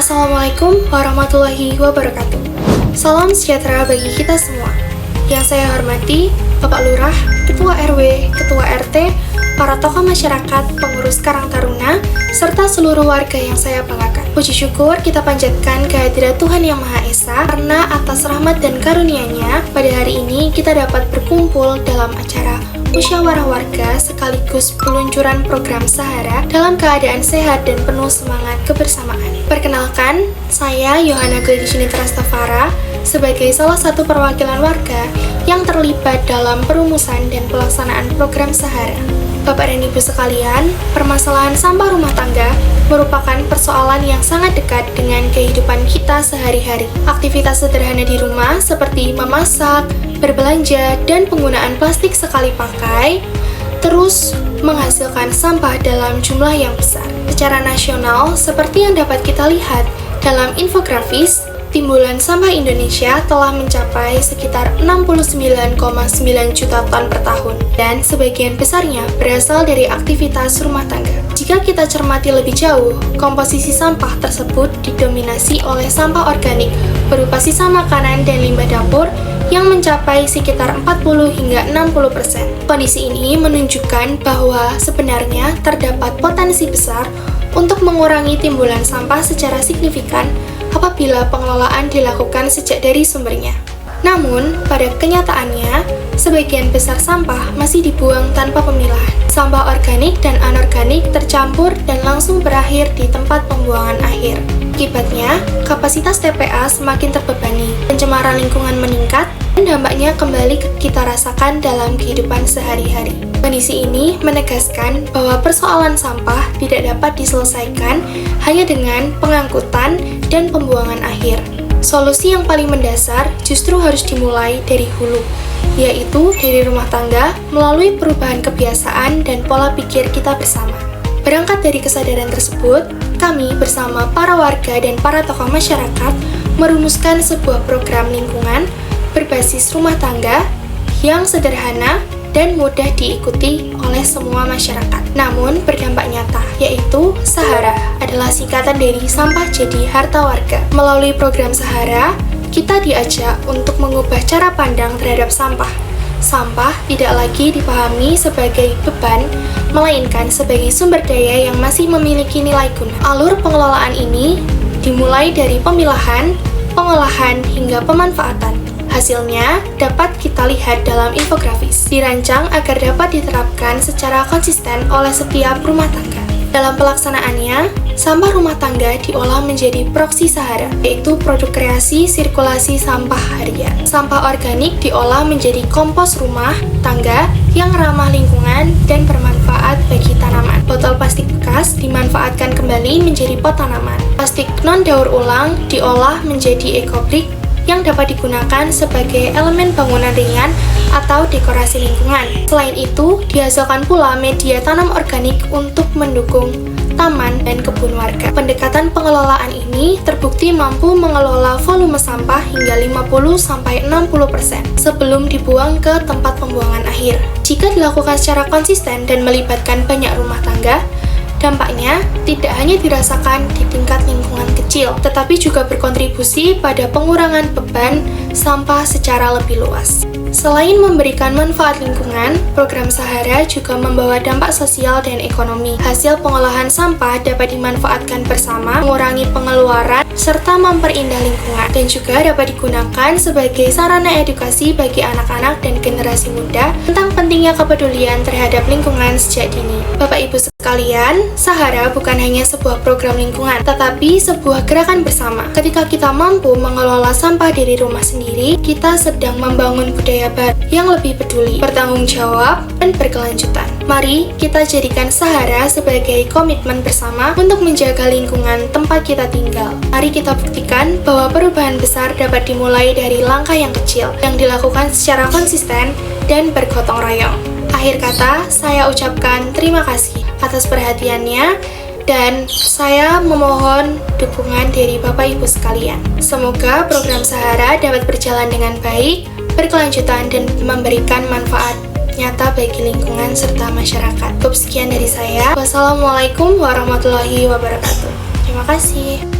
Assalamualaikum warahmatullahi wabarakatuh. Salam sejahtera bagi kita semua. Yang saya hormati, Bapak Lurah, Ketua RW, Ketua RT, para tokoh masyarakat, pengurus Karang Taruna, serta seluruh warga yang saya banggakan. Puji syukur kita panjatkan kehadirat Tuhan Yang Maha Esa, karena atas rahmat dan karunia-Nya, pada hari ini kita dapat berkumpul dalam acara musyawarah warga sekaligus peluncuran program Sahara dalam keadaan sehat dan penuh semangat kebersamaan. Perkenalkan, saya Yohana Gladys Trastafara sebagai salah satu perwakilan warga yang terlibat dalam perumusan dan pelaksanaan program Sahara. Bapak dan Ibu sekalian, permasalahan sampah rumah tangga merupakan persoalan yang sangat dekat dengan kehidupan kita sehari-hari. Aktivitas sederhana di rumah seperti memasak, berbelanja, dan penggunaan plastik sekali pakai terus menghasilkan sampah dalam jumlah yang besar. Secara nasional, seperti yang dapat kita lihat dalam infografis, timbulan sampah Indonesia telah mencapai sekitar 69,9 juta ton per tahun, dan sebagian besarnya berasal dari aktivitas rumah tangga. Jika kita cermati lebih jauh, komposisi sampah tersebut didominasi oleh sampah organik berupa sisa makanan dan limbah dapur yang mencapai sekitar 40 hingga 60%. Kondisi ini menunjukkan bahwa sebenarnya terdapat potensi besar untuk mengurangi timbulan sampah secara signifikan apabila pengelolaan dilakukan sejak dari sumbernya. Namun, pada kenyataannya, sebagian besar sampah masih dibuang tanpa pemilahan. Sampah organik dan anorganik tercampur dan langsung berakhir di tempat pembuangan akhir. Akibatnya, kapasitas TPA semakin terbebani, pencemaran lingkungan meningkat, dan dampaknya kembali kita rasakan dalam kehidupan sehari-hari. Kondisi ini menegaskan bahwa persoalan sampah tidak dapat diselesaikan hanya dengan pengangkutan dan pembuangan akhir. Solusi yang paling mendasar justru harus dimulai dari hulu, yaitu dari rumah tangga melalui perubahan kebiasaan dan pola pikir kita bersama. Berangkat dari kesadaran tersebut, kami bersama para warga dan para tokoh masyarakat merumuskan sebuah program lingkungan berbasis rumah tangga yang sederhana dan mudah diikuti oleh semua masyarakat, namun berdampak nyata, yaitu Sahara adalah singkatan dari Sampah Jadi Harta Warga. Melalui program Sahara, kita diajak untuk mengubah cara pandang terhadap sampah. Sampah tidak lagi dipahami sebagai beban, melainkan sebagai sumber daya yang masih memiliki nilai guna. Alur pengelolaan ini dimulai dari pemilahan, pengolahan, hingga pemanfaatan. Hasilnya dapat kita lihat dalam infografis, dirancang agar dapat diterapkan secara konsisten oleh setiap rumah tangga. Dalam pelaksanaannya, sampah rumah tangga diolah menjadi proksi Sahara, yaitu produk kreasi sirkulasi sampah harian. Sampah organik diolah menjadi kompos rumah tangga yang ramah lingkungan dan bermanfaat bagi tanaman. Botol plastik bekas dimanfaatkan kembali menjadi pot tanaman. Plastik non-daur ulang diolah menjadi ekobrik yang dapat digunakan sebagai elemen bangunan ringan atau dekorasi lingkungan. Selain itu, dihasilkan pula media tanam organik untuk mendukung taman dan kebun warga. Pendekatan pengelolaan ini terbukti mampu mengelola volume sampah hingga 50-60% sebelum dibuang ke tempat pembuangan akhir. Jika dilakukan secara konsisten dan melibatkan banyak rumah tangga, dampaknya tidak hanya dirasakan di tingkat lingkungan kecil, tetapi juga berkontribusi pada pengurangan beban sampah secara lebih luas. Selain memberikan manfaat lingkungan, program Sahara juga membawa dampak sosial dan ekonomi. Hasil pengolahan sampah dapat dimanfaatkan bersama, mengurangi pengeluaran, serta memperindah lingkungan, dan juga dapat digunakan sebagai sarana edukasi bagi anak-anak dan generasi muda tentang pentingnya kepedulian terhadap lingkungan sejak dini. Bapak Ibu sekalian, Sahara bukan hanya sebuah program lingkungan, tetapi sebuah gerakan bersama. Ketika kita mampu mengelola sampah dari rumah sendiri, kita sedang membangun budaya baru yang lebih peduli, bertanggung jawab, dan berkelanjutan. Mari kita jadikan Sahara sebagai komitmen bersama untuk menjaga lingkungan tempat kita tinggal. Mari kita buktikan bahwa perubahan besar dapat dimulai dari langkah yang kecil, yang dilakukan secara konsisten dan bergotong royong. Akhir kata, saya ucapkan terima kasih atas perhatiannya, dan saya memohon dukungan dari Bapak Ibu sekalian. Semoga program Sahara dapat berjalan dengan baik, berkelanjutan, dan memberikan manfaat nyata bagi lingkungan serta masyarakat. Cukup sekian dari saya. Wassalamualaikum warahmatullahi wabarakatuh. Terima kasih.